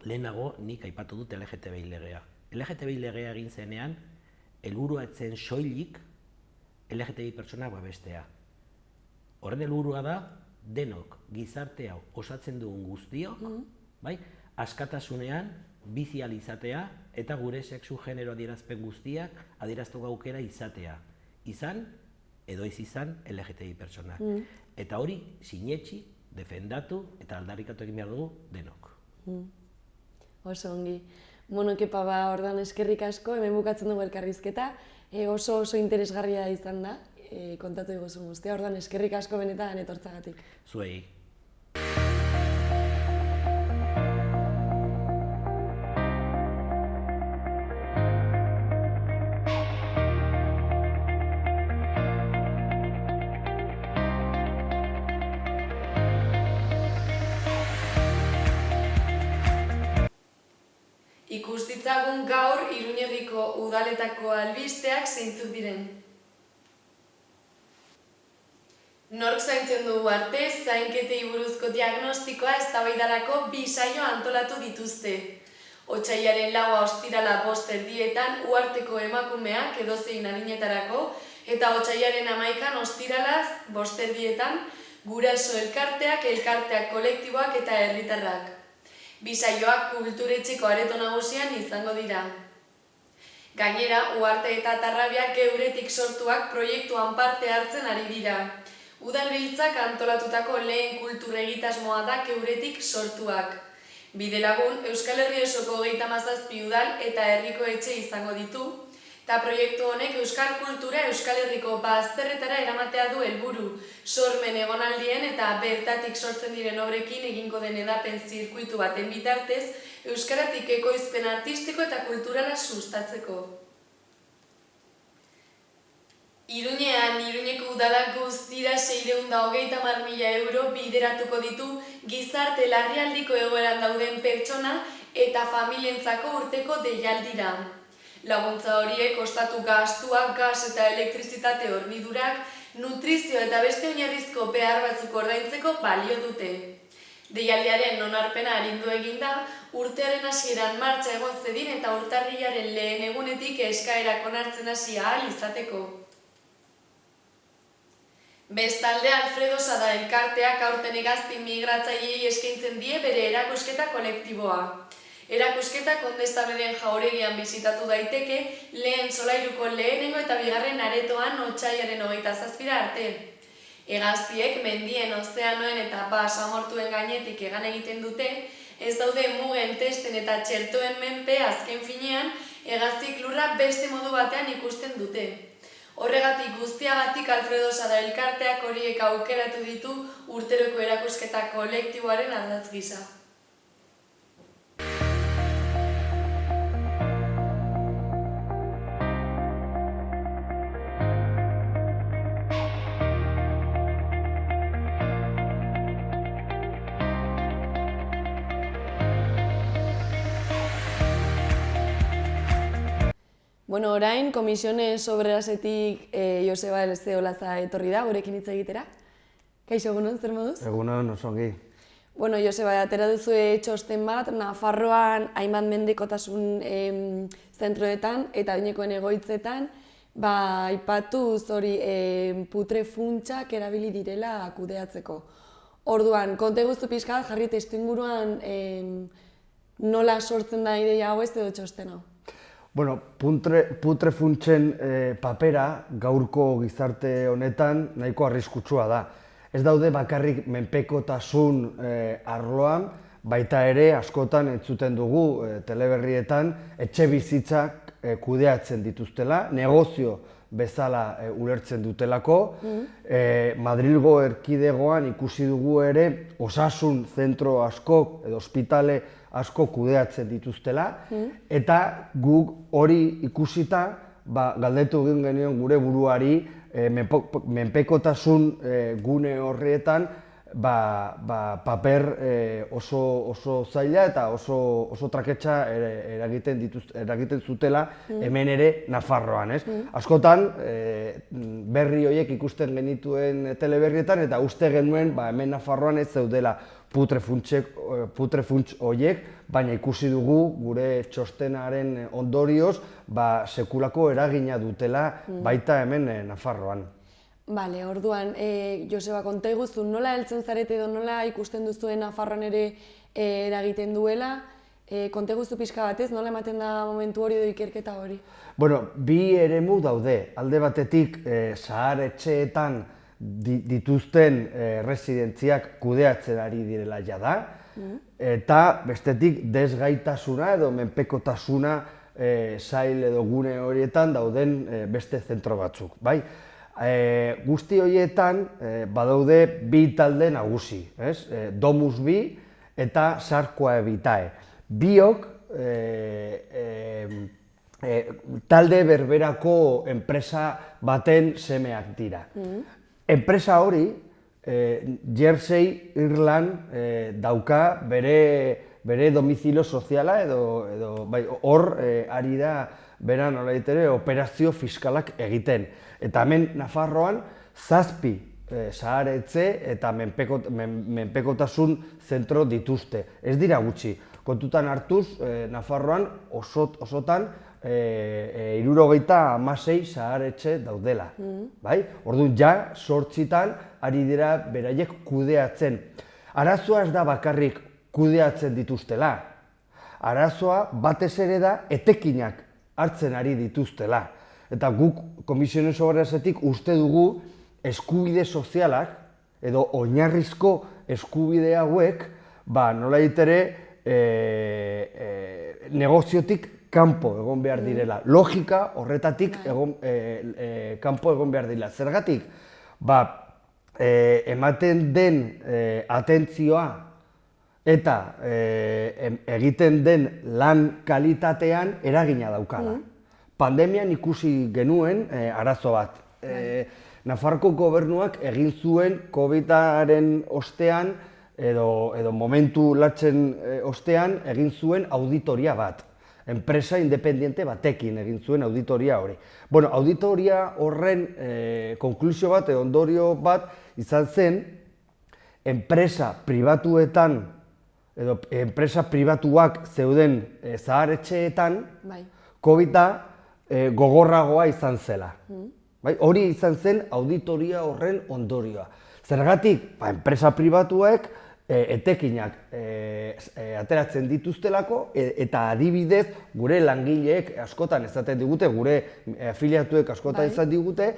Lehenago nik aipatu dut LGTBI legea. LGTBI legea egin zenean, helburua ez zen soilik LGTBI pertsonak babestea. Horren helburua da, denok gizarte hau osatzen dugun guztiok, askatasunean bizi ahal izatea eta gure sexu genero adierazpen guztiak adierazteko aukera izatea. Izan edo ez izan LGTBI pertsonak. Eta hori sinetsi, defendatu eta aldarrikatu egin behar dugu denok. Oso ongi. Bueno, Kepa, ordan eskerrik asko, hemen bukatzen dugu elkarrizketa. Oso interesgarria izan da, kontatu diguzun guztia. Ordan eskerrik asko benetan etortzagatik. Zuei. Ikustitzagun gaur Iruñerriko udaletako albisteak zeintzuk diren. Nork zaintzen dugu arte, zainketei buruzko diagnostikoa eztabaidarako 2 saio antolatu dituzte. Otsailaren 4 ostirala 5:00 uharteko emakumeak edozein adinetarako, eta otsailaren 11 ostiralaz 5:00 guraso elkarteak kolektiboak eta herritarrak. 2 saioak kulturetxeko areto nagusian izango dira. Gainera, Uharte eta Tarrabiak geuretik sortuak proiektuan parte hartzen ari dira. Udalbiltzak antolatutako lehen kultur egitasmoa da geuretik sortuak. Bidelagun, Euskal Herri osoko 37 udal eta herriko etxe izango ditu, eta proiektu honek euskal kultura Euskal Herriko bazterretara eramatea du helburu, sormen egonaldien eta bertatik sortzen diren obrekin egingo den edapen zirkuitu baten bitartez, euskaratik ekoizpen artistiko eta kulturala sustatzeko. Iruñean, Iruñeko udalak guztira 630.000 euro bideratuko ditu gizarte larrialdiko egoeran dauden pertsona eta familientzako urteko deialdira. Laguntza horiek ostatu gastuak, gas eta elektrizitate hornidurak, nutrizio eta beste oinarrizko behar batzuk ordaintzeko balio dute. Deialdiaren onarpena arindu eginda, urtearen hasieran martxa egon zedin eta urtarrilaren lehen egunetik eskaerak onartzen hasi ahal izateko. Bestalde, Alfredo Sada elkarteak aurten hegazti migratzaileei eskaintzen die bere erakusketa kolektiboa. Erakusketa Kondestabeden jauregian bizitatu daiteke, lehen solairuko lehenengo eta bigarren aretoan otsailaren 27 arte. Hegaztiek mendien, ozeanoen eta basamortuen gainetik egan egiten dute, ez daude mugen, testen eta txertoen menpe azken finean, hegaztik lurra beste modu batean ikusten dute. Horregatik guztiagatik Alfredo Sada elkarteak horiek aukeratu ditu urteroko erakusketa kolektiboaren ardatz gisa. Bueno, orain, Komisiones Obrerasetik Joseba Elze Olaza etorri da, gurekin hitz egitera. Kaixo, egunon, zer moduz? Egunon, oso ongi. Bueno, Joseba, atera duzue txosten bat, Nafarroan hainbat mendekotasun zentroetan eta adinekoen egoitzetan, aipatu hori putre funtsak erabili direla kudeatzeko. Orduan, konta guztu pixka jarri testuinguruan nola sortzen da ideia hau ez edo txosten hau? Bueno, putre funtsen papera gaurko gizarte honetan nahiko arriskutsua da. Ez daude bakarrik menpekotasun arloan, baita ere askotan entzuten dugu teleberrietan etxe bizitzak kudeatzen dituztela, negozio bezala ulertzen dutelako. Madrilgo erkidegoan ikusi dugu ere osasun zentro asko edo ospitale asko kudeatzen dituztela, eta guk hori ikusita galdetu egin genion gure buruari menpekotasun gune horrietan paper oso zaila eta oso traketsa eragiten zutela hemen ere Nafarroan, ez? Askotan berri horiek ikusten genituen teleberrietan eta uste genuen hemen Nafarroan ez zeudela putrefuntz horiek, baina ikusi dugu gure txostenaren ondorioz sekulako eragina dutela baita hemen Nafarroan. Bale, orduan, Joseba, konta iguzu, nola heltzen zarete edo nola ikusten duzuen Nafarroan ere eragiten duela? Konta iguzu pixka batez, nola ematen da momentu hori edo ikerketa hori? Bueno, bi eremu daude. Alde batetik, zahar-etxeetan dituzten residentziak kudeatzen ari direla jada, eta bestetik desgaitasuna edo menpekotasuna sail edo gune horietan dauden beste zentro batzuk, bai? Guzti horietan badaude bi talde nagusi, Domus Bi eta Sarkoa Vitae. Biok talde berberako enpresa baten semeak dira. Enpresa hori, Jersey Irland dauka bere domizilio soziala edo hor ari da bera nolaitere operazio fiskalak egiten. Eta hemen Nafarroan 7 zahar-etxe eta menpekotasun zentro dituzte. Ez dira gutxi. Kontutan hartuz, Nafarroan osotan 76 zahar-etxe daudela. Orduan, ja, 8 ari dira beraiek kudeatzen. Arazoa ez da bakarrik kudeatzen dituztela. Arazoa batez ere da etekinak hartzen ari dituztela. Eta guk Komisiones Obresetik uste dugu eskubide sozialak edo oinarrizko eskubide hauek nola ditere negoziotik kanpo egon behar direla. Logika horretatik kanpo egon behar direla. Zergatik? Ematen den atentzioa eta egiten den lan kalitatean eragina daukala. Pandemian ikusi genuen arazo bat. Nafarroko gobernuak egin zuen COVID-aren ostean edo momentu latzen ostean egin zuen auditoria bat. Enpresa independiente batekin egin zuen auditoria hori. Bueno, auditoria horren konklusio bat, ondorio bat izan zen, enpresa pribatuetan edo enpresa pribatuak zeuden zahar-etxeetan COVID-a gogorragoa izan zela. Hori izan zen auditoria horren ondorioa. Zergatik, enpresa pribatuek etekinak ateratzen dituztelako eta adibidez gure langileek askotan esaten digute, gure afiliatuek askotan esaten digute,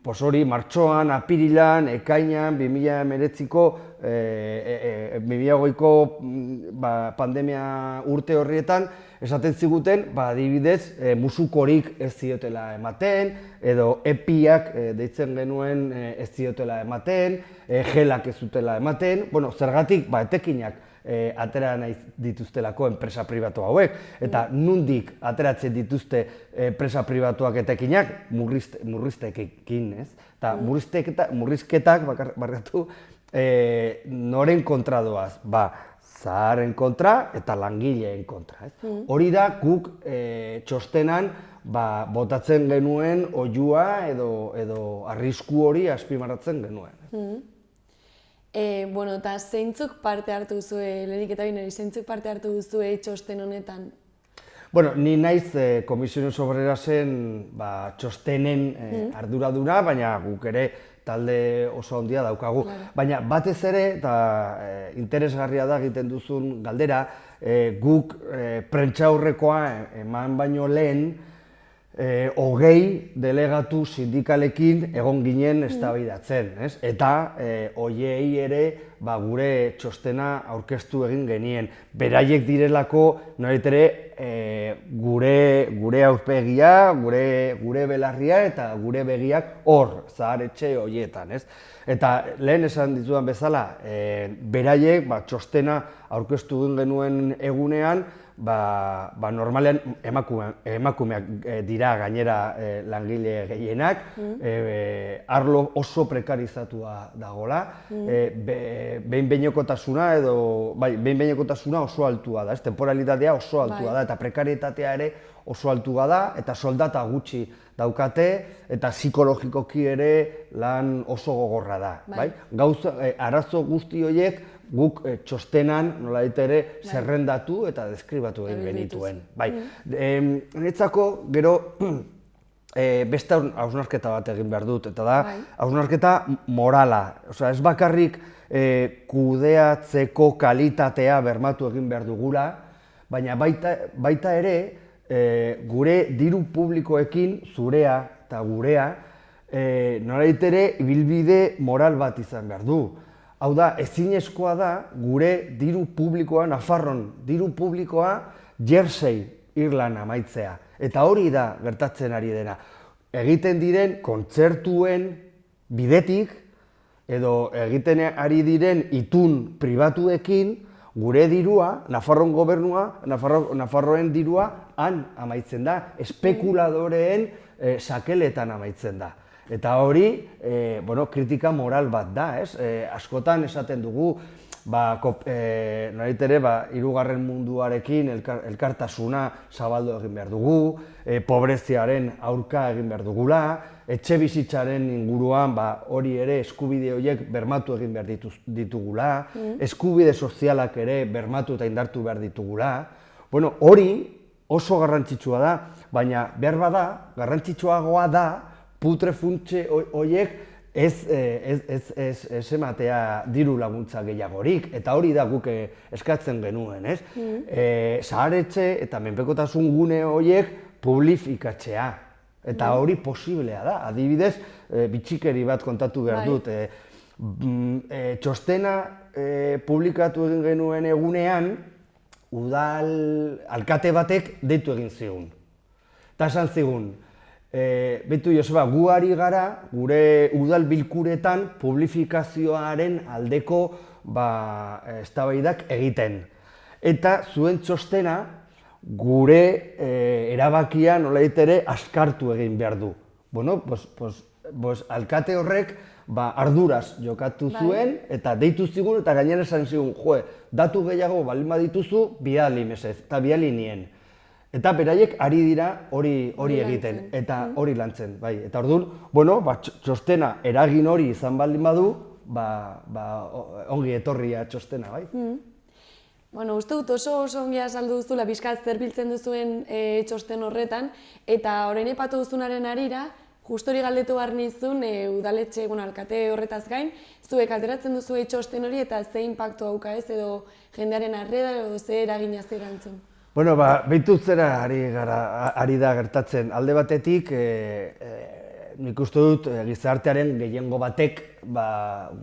hori martxoan, apirilan, ekainan, 2019ko 2020ko pandemia urte horrietan esaten ziguten, adibidez, musukorik ez ziotela ematen, edo epiak deitzen genuen ez ziotela ematen, gelak ez zutela ematen, zergatik etekinak atera nahi dituztelako enpresa pribatu hauek, eta nondik ateratzen dituzte enpresa pribatuak etekinak murriztekekin, ez? Eta murrizketak, barkatu, noren kontra doaz, zaharen kontra eta langileen kontra. Hori da guk txostenan botatzen genuen oihua edo arrisku hori azpimarratzen genuen. Eta zeintzuk parte hartu duzue, lehenik eta binari, zeintzuk parte hartu duzue txosten honetan? Ni naiz Komisiones Obrerasen txostenen arduraduna, baina guk ere talde oso handia daukagu. Baina batez ere, eta interesgarria da egiten duzun galdera, guk prentsaurrekoa eman baino lehen hogei delegatu sindikalekin egon ginen eztabaidatzen, ez? Eta hoiei ere gure txostena aurkeztu egin genien. Beraiek direlako, nolait ere, gure aurpegia, gure belarria eta gure begiak hor, zaharetxe horietan, ez? Eta lehen esan ditudan bezala, beraiek txostena aurkeztu egin genuen egunean, normalean emakumeak dira gainera langile gehienak, arlo oso prekarizatua dagoela, behin-behinekotasuna oso altua da, temporalitatea oso altua da, eta prekarietatea ere oso altua da, eta soldata gutxi daukate, eta psikologikoki ere lan oso gogorra da. Arazo guzti horiek guk txostenan nolait ere zerrendatu eta deskribatu egin genituen. Niretzako gero beste hausnarketa bat egin behar dut, eta da hausnarketa morala. Ez bakarrik kudeatzeko kalitatea bermatu egin behar dugula, baina baita ere gure diru publikoekin, zurea eta gurea, nolait ere ibilbide moral bat izan behar du. Hau da, ezinezkoa da gure diru publikoa, Nafarron diru publikoa, Jersey Irlan amaitzea. Eta hori da gertatzen ari dena. Egiten diren kontzertuen bidetik, edo egiten ari diren itun pribatuekin, gure dirua, Nafarroan gobernua, Nafarroen dirua, han amaitzen da, espekuladoreen sakeletan amaitzen da. Eta hori, kritika moral bat da, ez? Askotan esaten dugu, nolait ere, hirugarren munduarekin elkartasuna zabaldu egin behar dugu, pobreziaren aurka egin behar dugula, etxe bizitzaren inguruan hori ere eskubide horiek bermatu egin behar ditugula, eskubide sozialak ere bermatu eta indartu behar ditugula. Hori oso garrantzitsua da, baina behar bada, garrantzitsuagoa da, putrefuntze horiek ez ematea diru laguntza gehiagorik, eta hori da guk eskatzen genuen, ez? Zaharetxe eta menpekotasun gune horiek publifikatzea, eta hori posiblea da. Adibidez, bitxikeri bat kontatu behar dut. Txostena publikatu egin genuen egunean, udal alkate batek deitu egin zigun. Eta esan zigun, behitu Joseba, gu ari gara gure udal bilkuretan publifikazioaren aldeko eztabaidak egiten. Eta zuen txostena gure erabakia nolait ere askartu egin behar du. Alkate horrek arduraz jokatu zuen eta deitu zigun eta gainera esan zigun, datu gehiago baldin badituzu, bidali mesez, eta bidali nien. Eta beraiek ari dira hori egiten, eta hori lantzen. Eta orduan, txostena eragin hori izan baldin badu, ongi etorria txostena, bai? Uste dut oso ongi azaldu duzula, bizkat zer biltzen duzuen txosten horretan, eta orain epatu duzunaren arira, justo hori galdetu behar nizun, udaletxe alkate horretaz gain, zuek ateratzen duzu txosten hori eta ze inpaktu hauka ez, edo jendearen arreda, edo ze eragina zer antzun? Behitut zera ari da gertatzen. Alde batetik, nik uste dut gizartearen gehiengo batek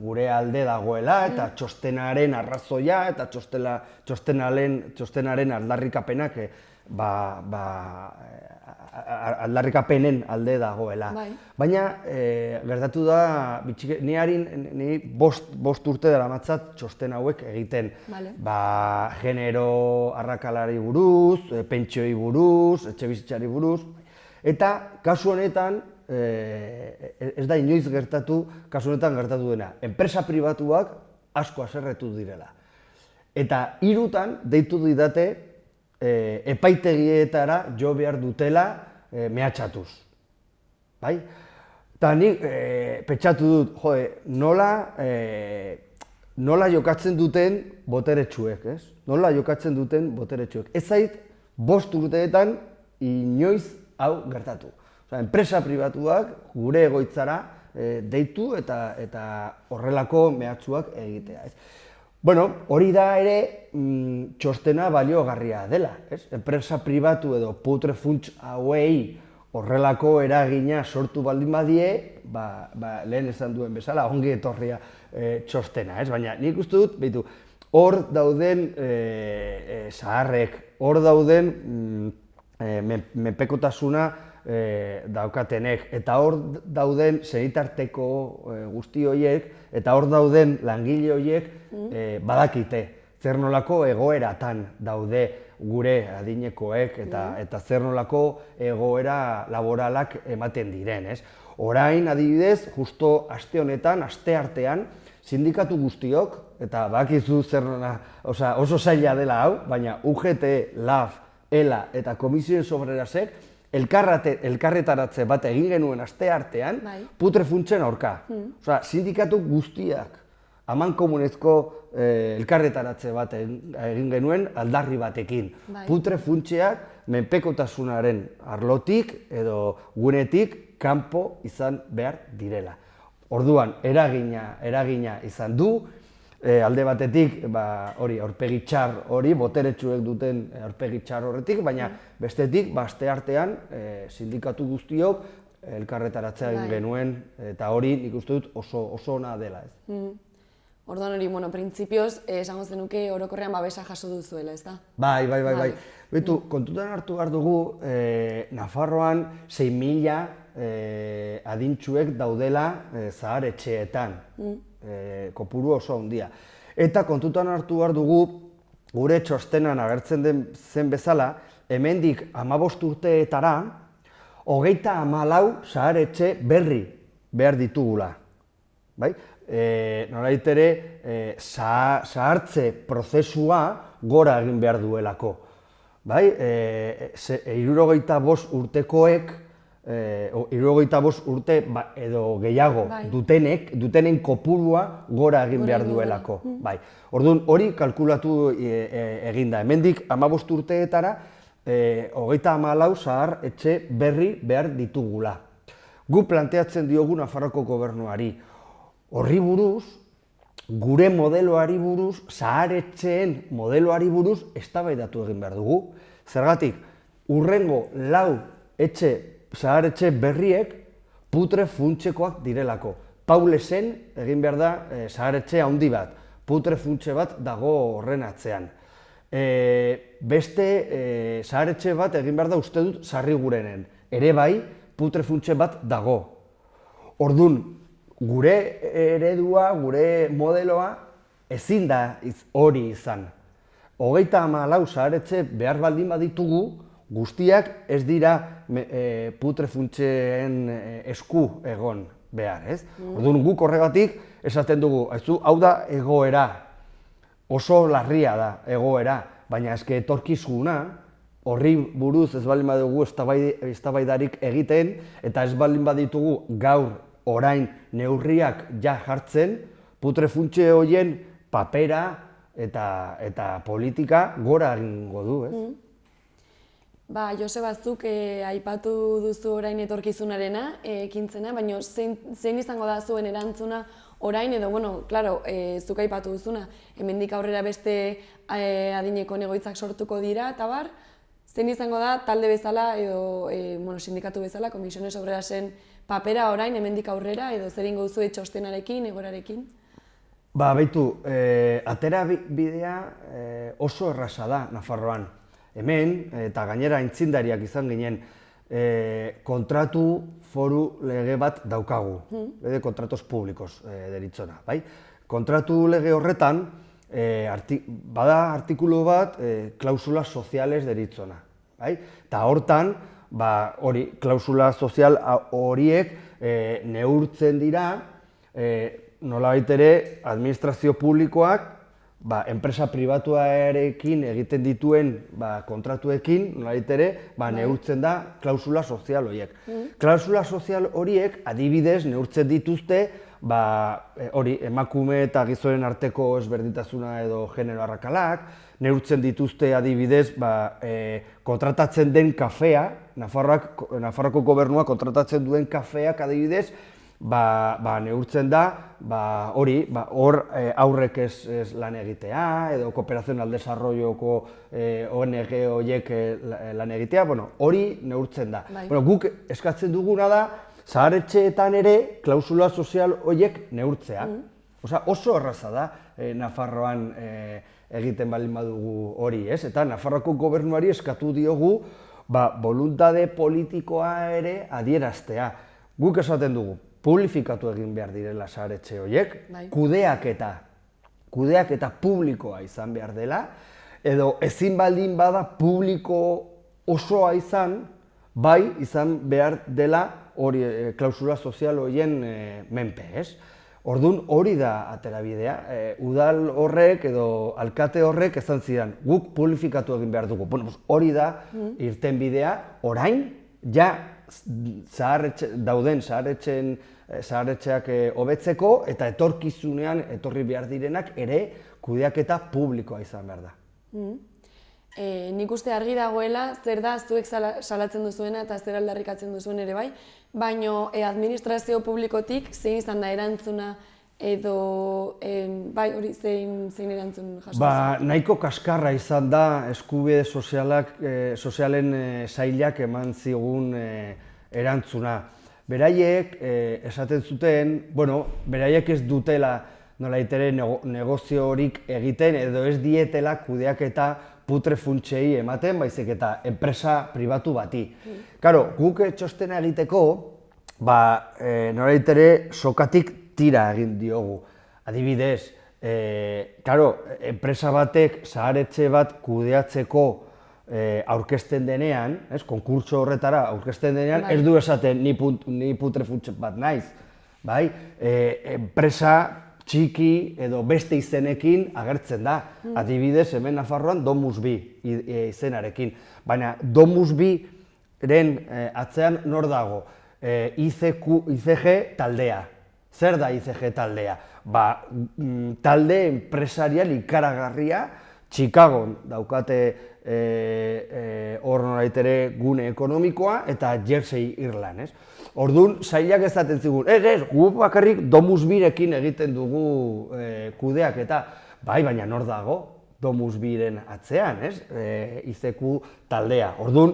gure alde dagoela eta txostenaren arrazoia eta txostenaren aldarrikapenak aldarrikapenen alde dagoela. Baina gertatu da, ni 5 urte daramatzat txosten hauek egiten. Genero arrakalari buruz, pentsioi buruz, etxe bizitzari buruz. Eta kasu honetan, ez da inoiz gertatu, kasu honetan gertatu dena. Enpresa pribatuak asko haserretu direla. Eta 3 deitu didate epaitegietara jo behar dutela mehatxatuz. Eta nik pentsatu dut, nola jokatzen duten boteretsuek, ez? Nola jokatzen duten boteretsuek. Ez zait, 5 urteetan inoiz hau gertatu. Enpresa pribatuak gure egoitzara deitu eta horrelako mehatxuak egitea. Hori da ere txostena baliogarria dela. Enpresa pribatu edo putrefunts hauei horrelako eragina sortu baldin badie, lehen esan duen bezala, ongi etorria txostena, ez? Baina nik uste dut, behitu, hor dauden zaharrek, hor dauden menpekotasuna daukatenek, eta hor dauden senitarteko guzti horiek, eta hor dauden langile horiek badakite, zer nolako egoeratan daude gure adinekoek eta zer nolako egoera laboralak ematen diren, ez? Orain, adibidez, justo aste honetan, aste artean, sindikatu guztiok, eta bakizu zer nona, oso zaila dela hau, baina UGT, LAF, ELA eta Komisioen Obrerasek elkarretaratze bat egin genuen aste artean, putre funtsen aurka. Sindikatu guztiak, amankomunezko elkarretaratze bat egin genuen aldarri batekin. Putre funtseak menpekotasunaren arlotik edo gunetik kanpo izan behar direla. Orduan, eragina izan du, alde batetik, hori, aurpegi txar hori, boteretsuek duten aurpegi txar horretik, baina bestetik, aste artean, sindikatu guztiok elkarretaratzea egin genuen, eta hori nik uste dut oso ona dela, ez. Orduan hori, printzipioz, esango zenuke orokorrean babesa jaso duzuela, ez da? Bai. Beitu, kontutan hartu behar dugu, Nafarroan 6.000 adintsuek daudela zahar etxeetan, kopuru oso handia. Eta kontutan hartu behar dugu, gure txostenan agertzen zen bezala, hemendik 15 urteetara, 34 zahar etxe berri behar ditugula. Nolait ere, zahartze prozesua gora egin behar duelako. 65 urtekoek, 65 urte edo gehiago dutenen kopurua gora egin behar duelako. Orduan, hori kalkulatu eginda. Hemendik 15 urteetara, 34 zahar etxe berri behar ditugula. Gu planteatzen diogu Nafarroako gobernuari. Horri buruz, gure modeloari buruz, zahar etxeen modeloari buruz, eztabaidatu egin behar dugu. Zergatik, hurrengo 4 zahar etxe berriek putre funtsekoak direlako. Paulesen egin behar da zahar etxe handi bat, putre funtse bat dago horren atzean. Beste zahar etxe bat egin behar da uste dut Sarrigurenen, ere bai putre funtse bat dago. Orduan, gure eredua, gure modeloa ezin da hori izan. 34 zahar etxe behar baldin baditugu, guztiak ez dira putre funtseen esku egon behar, ez? Orduan guk horregatik esaten dugu, hau da egoera, oso larria da egoera, baina eske etorkizuna, horri buruz ez baldin badugu eztabaidarik egiten, eta ez baldin baditugu gaur orain neurriak ja jartzen, putre funtse horien papera eta politika gora egingo du, ez? Joseba, zuk aipatu duzu orain etorkizunarena, ekintzena, baina zein izango da zuen erantzuna orain, edo, zuk aipatu duzuna, hemendik aurrera beste adineko egoitzak sortuko dira, eta bar, zein izango da talde bezala, edo sindikatu bezala, Komisiones Obrerasen papera orain, hemendik aurrera, edo zer ingo duzu txostenarekin, egorarekin? Beitu, atera bidea oso erraza da Nafarroan. Hemen, eta gainera aintzindariak izan ginen, kontratu foru lege bat daukagu, kontratos publikos deritzona. Kontratu lege horretan, bada artikulu bat, klausula soziales deritzona. Eta hortan, klausula sozial horiek neurtzen dira, nolabait ere, administrazio publikoak, enpresa pribatuarekin egiten dituen kontratuekin, nolabait ere, neurtzen da klausula sozial horiek. Klausula sozial horiek adibidez neurtzen dituzte, emakume eta gizonen arteko ezberdintasuna edo genero arrakalak, neurtzen dituzte adibidez kontratatzen den kafea, Nafarroako gobernua kontratatzen duen kafeak adibidez, neurtzen da, hor aurrek ez lan egitea, edo Kooperazione al Desarrolloko ONG horiek lan egitea, hori neurtzen da. Guk eskatzen duguna da, zahar-etxeetan ere klausula sozial horiek neurtzea. Oso erraza da Nafarroan egiten baldin badugu hori, ez? Eta Nafarroako gobernuari eskatu diogu boluntade politikoa ere adieraztea. Guk esaten dugu, publifikatu egin behar direla zahar-etxe horiek, kudeaketa publikoa izan behar dela, edo ezin baldin bada publiko osoa izan behar dela hori klausula sozial horien menpe, ez? Orduan hori da aterabidea, udal horrek edo alkate horrek esan zidan, guk publifikatu egin behar dugu. Hori da irtenbidea, orain, ja dauden zahar-etxeak hobetzeko eta etorkizunean etorri behar direnak ere kudeaketa publikoa izan behar da. Nik uste argi dagoela, zer da zuek salatzen duzuena eta zer aldarrikatzen duzuen ere bai, baina administrazio publikotik zein izan da erantzuna edo hori zein erantzun jaso? Nahiko kaskarra izan da eskubide sozialen sailak eman zigun erantzuna. Beraiek esaten zuten, beraiek ez dutela nolaitere negoziorik egiten edo ez dietela kudeaketa putre funtsei ematen, baizik eta enpresa pribatu bati. Guk txostena egiteko, nolaitere sokatik tira egin diogu. Adibidez, enpresa batek zahar-etxe bat kudeatzeko aurkezten denean, konkurtso horretara aurkezten denean, ez du esaten ni putre funtse bat naiz. Enpresa txiki edo beste izenekin agertzen da. Adibidez, hemen Nafarroan Domus Bi izenarekin. Baina Domus Biren atzean nor dago? ICG taldea. Zer da ICG taldea? Talde enpresarial ikaragarria, Chicagon daukate hor noraitere gune ekonomikoa eta Jersey Irland. Orduan, sailak ezaten zigun, gu bakarrik Domus Birekin egiten dugu kudeak eta baina nor dago Domus Biren atzean, ICQ taldea. Orduan,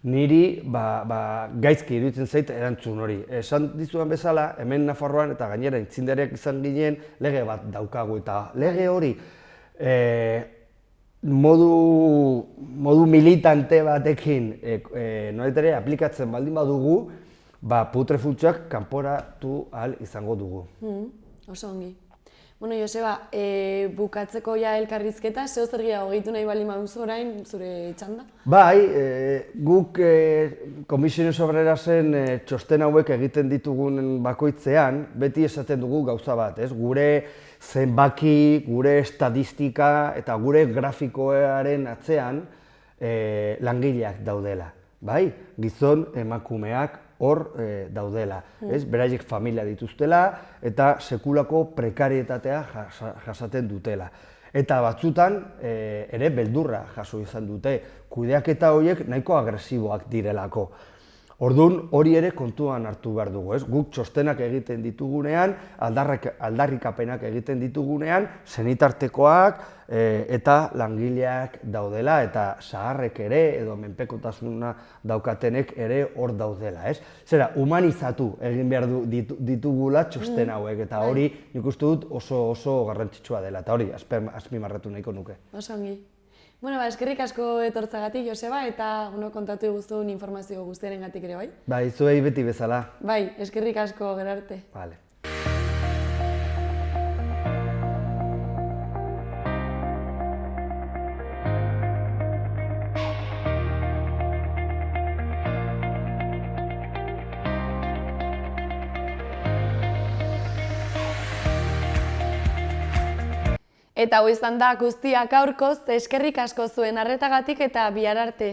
niri gaizki iruditzen zait erantzun hori. Esan dizudan bezala, hemen Nafarroan eta gainera intzindareak izan ginen lege bat daukagu eta lege hori modu militante batekin noretere aplikatzen baldin badugu, putre funtsak kanporatu ahal izango dugu. Oso ongi. Joseba, bukatzeko ja elkarrizketa, zeo zer gehiago gehitu nahi baldin baduzu orain zure txanda? Guk Komisiones Obrerasen txosten hauek egiten ditugun bakoitzean, beti esaten dugu gauza bat, gure zenbaki, gure estadistika eta gure grafikoaren atzean langileak daudela. Gizon emakumeak hor daudela, beraiek familia dituztela eta sekulako prekarietatea jasaten dutela. Eta batzutan ere beldurra jaso izan dute, kudeaketa horiek nahiko agresiboak direlako. Orduan hori ere kontuan hartu behar dugu, guk txostenak egiten ditugunean, aldarrikapenak egiten ditugunean, senitartekoak eta langileak daudela eta zaharrek ere edo menpekotasuna daukatenek ere hor daudela. Zera, humanizatu egin behar ditugula txosten hauek eta hori nik uste dut oso garrantzitsua dela eta hori azpimarratu nahiko nuke. Oso ongi. Eskerrik asko etortzagatik, Joseba, eta kontatu guztuen informazio guztiaren gatik ere, bai? Zuei beti bezala. Eskerrik asko, gero arte. Eta hau izan da guztiak gaurkoz, eskerrik asko zuen arretagatik eta bihar arte.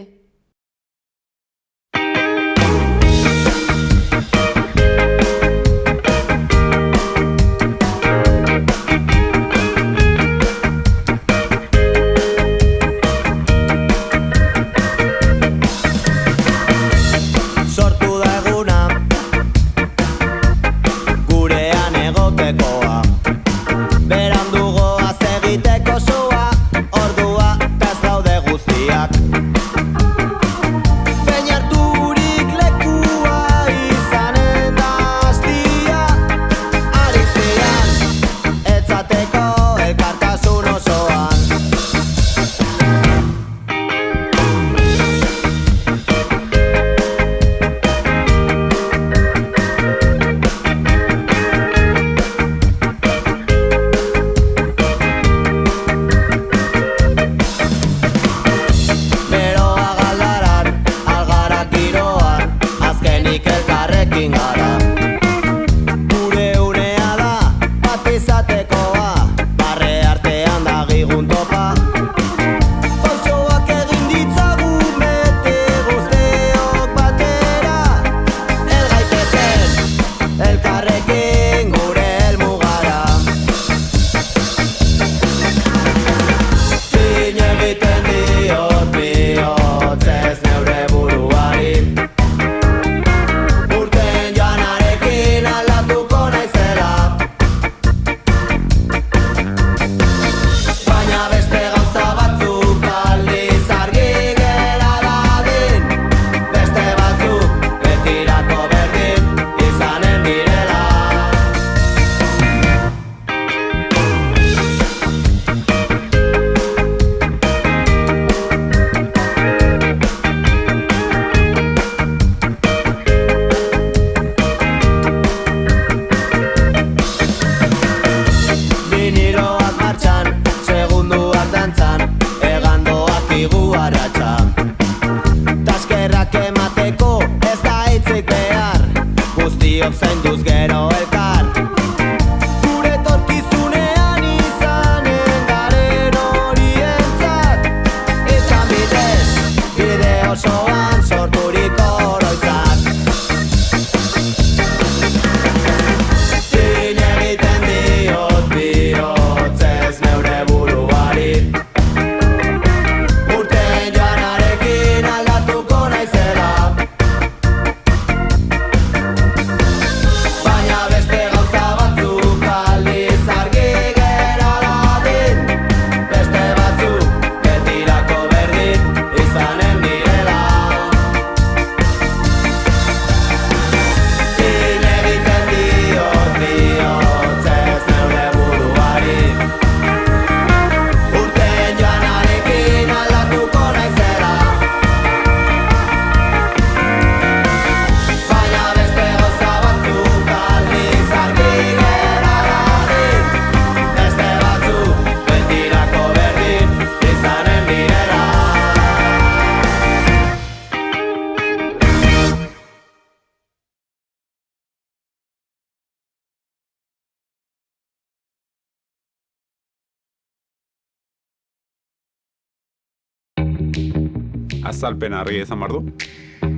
Azalpen argi izan behar du?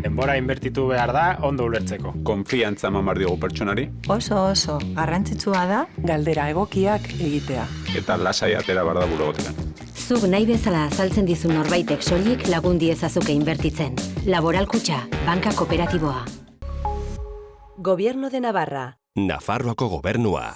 Denbora inbertitu behar da ondo ulertzeko. Konfiantza eman behar diogu pertsonari? Oso garrantzitsua da Galdera egokiak egitea. Eta lasai atera behar da burugotikan. Zuk nahi bezala azaltzen dizu norbaitek soilik lagun diezazuke inbertitzen. Laboral Kutxa, banka kooperatiboa. Gobierno de Navarra. Nafarroako gobernua.